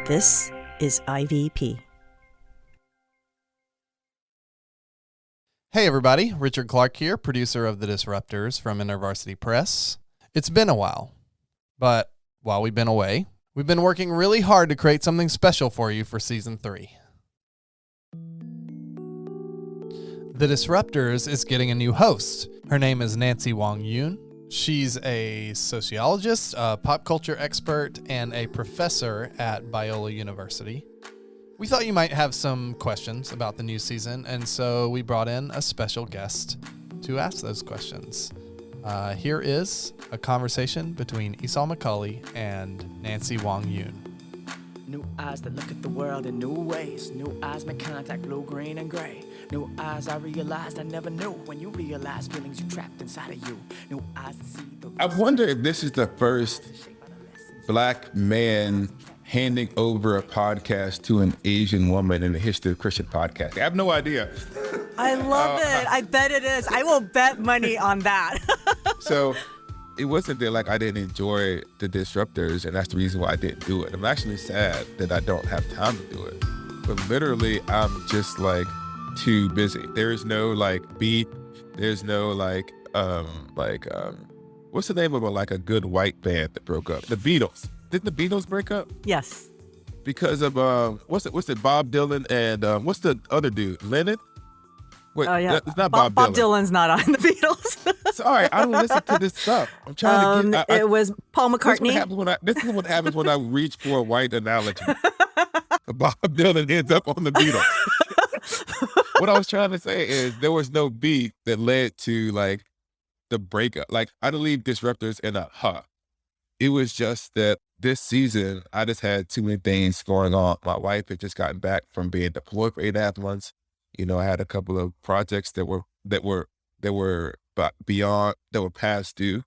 This is IVP. Hey everybody, Richard Clark here, producer of The Disruptors from InterVarsity Press. It's been a while, but while we've been away, we've been working really hard to create something special for you for Season 3. The Disruptors is getting a new host. Her name is Nancy Wang Yuen. She's a sociologist, a pop culture expert, and a professor at Biola University. We thought you might have some questions about the new season, and so we brought in a special guest to ask those questions. Here is a conversation between Esau McCaulley and Nancy Wang Yuen. New eyes that look at the world in new ways. New eyes make contact, blue, green, and gray. New eyes I realized I never knew. When you realize feelings you trapped inside of you. New eyes that see the... I wonder if this is the first Black man handing over a podcast to an Asian woman in the history of Christian podcasting. I have no idea. I love it. I bet it is. I will bet money on that. So it wasn't that like I didn't enjoy the Disruptors, and that's the reason why I didn't do it. I'm actually sad that I don't have time to do it. But literally, I'm just like too busy. There is no like beat. There's no what's the name of a good white band that broke up? The Beatles. Didn't the Beatles break up? Yes. Because of what's it? Bob Dylan and what's the other dude? Lennon? Wait, it's not Bob Dylan. Bob Dylan's not on the Beatles. Sorry, I don't listen to this stuff. I'm trying to get. It was Paul McCartney. This is what happens when I reach for a white analogy. Bob Dylan ends up on the Beatles. What I was trying to say is there was no beat that led to like the breakup. Like I don't leave Disruptors in a huh. It was just that this season I just had too many things going on. My wife had just gotten back from being deployed for 8.5 months. You know, I had a couple of projects that were past due,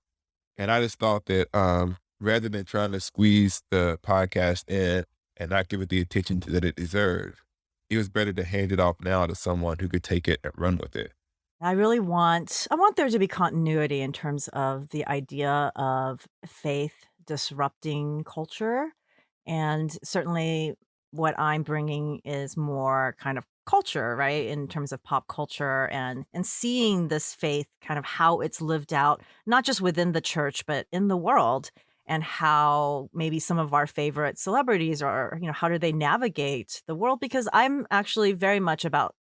and I just thought that rather than trying to squeeze the podcast in and not give it the attention that it deserved, it was better to hand it off now to someone who could take it and run with it. I want there to be continuity in terms of the idea of faith disrupting culture. And certainly what I'm bringing is more kind of culture, right? In terms of pop culture and seeing this faith kind of how it's lived out, not just within the church, but in the world, and how maybe some of our favorite celebrities are, how do they navigate the world? Because I'm actually very much about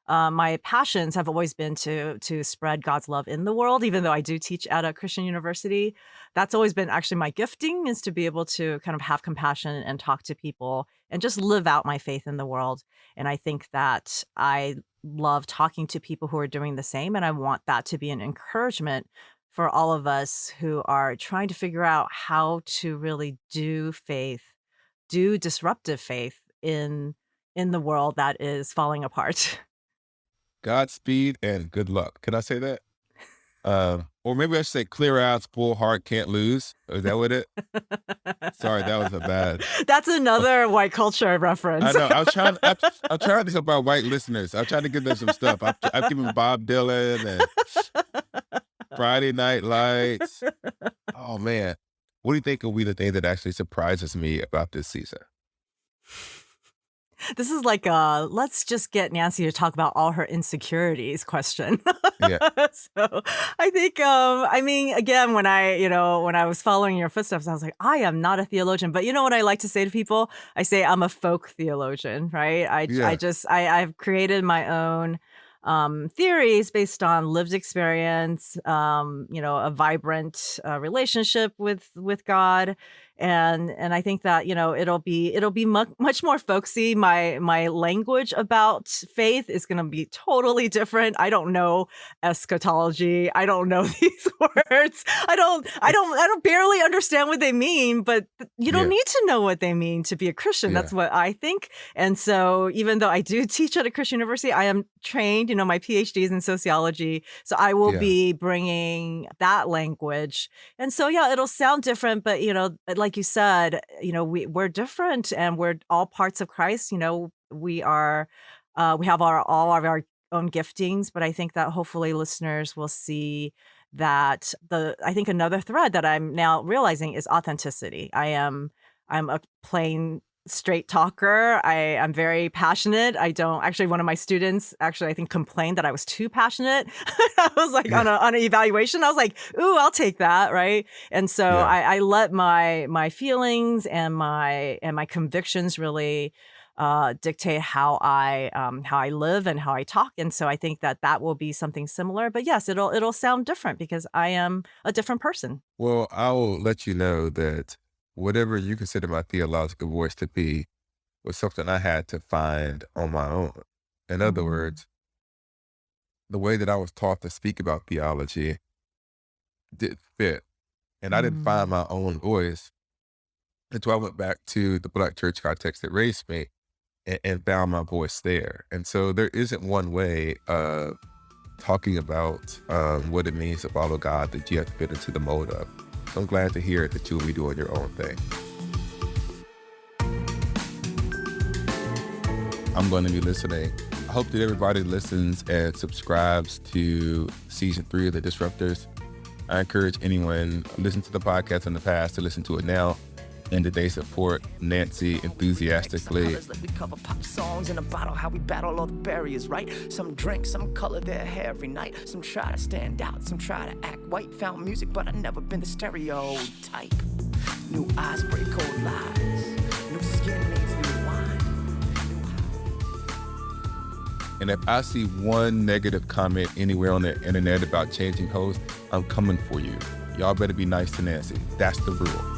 my passions have always been to spread God's love in the world, even though I do teach at a Christian university. That's always been actually my gifting, is to be able to kind of have compassion and talk to people and just live out my faith in the world. And I think that I love talking to people who are doing the same. And I want that to be an encouragement for all of us who are trying to figure out how to really do disruptive faith in the world that is falling apart. Godspeed and good luck. Can I say that? Or maybe I should say clear eyes, full heart, can't lose. Is that what it? Sorry, that was a bad. That's another white culture reference. I know. I'm trying to help our white listeners. I'm trying to give them some stuff. I've given Bob Dylan and Friday Night Lights. Oh man, what do you think will be the thing that actually surprises me about this season? This is like let's just get Nancy to talk about all her insecurities question. Yeah. So I think, again, when I was following your footsteps, I was like, I am not a theologian. But you know what I like to say to people? I say I'm a folk theologian, right? I've created my own theories based on lived experience, a vibrant relationship with God. And I think that, it'll be much more folksy. My language about faith is going to be totally different. I don't know eschatology. I don't know these words. I don't barely understand what they mean, but you don't need to know what they mean to be a Christian. That's what I think. And so even though I do teach at a Christian university, I am trained, my PhD is in sociology. So I will be bringing that language. And so, it'll sound different, but, like you said, we're different and we're all parts of Christ. We have all of our own giftings, but I think that hopefully listeners will see that I think another thread that I'm now realizing is authenticity. I'm a plain straight talker. I'm very passionate. I don't actually, one of my students actually, I think, complained that I was too passionate. I was like on an evaluation, I was like, ooh, I'll take that. Right. And so I let my feelings and my convictions really dictate how I live and how I talk. And so I think that will be something similar. But yes, it'll sound different because I am a different person. Well, I will let you know that whatever you consider my theological voice to be was something I had to find on my own. In other words, the way that I was taught to speak about theology didn't fit. And I didn't find my own voice until I went back to the Black church context that raised me and found my voice there. And so there isn't one way of talking about what it means to follow God that you have to fit into the mold of. So I'm glad to hear that you'll be doing your own thing. I'm going to be listening. I hope that everybody listens and subscribes to season 3 of The Disruptors. I encourage anyone who listened to the podcast in the past to listen to it now. And today support Nancy enthusiastically. Let me cover pop songs in a bottle, how we battle all the barriers, right? Some drink, some color their hair every night. Some try to stand out, some try to act white. Found music, but I never been the stereotype. New eyes break old lies. New skin needs new wine. And if I see one negative comment anywhere on the internet about changing hosts, I'm coming for you. Y'all better be nice to Nancy. That's the rule.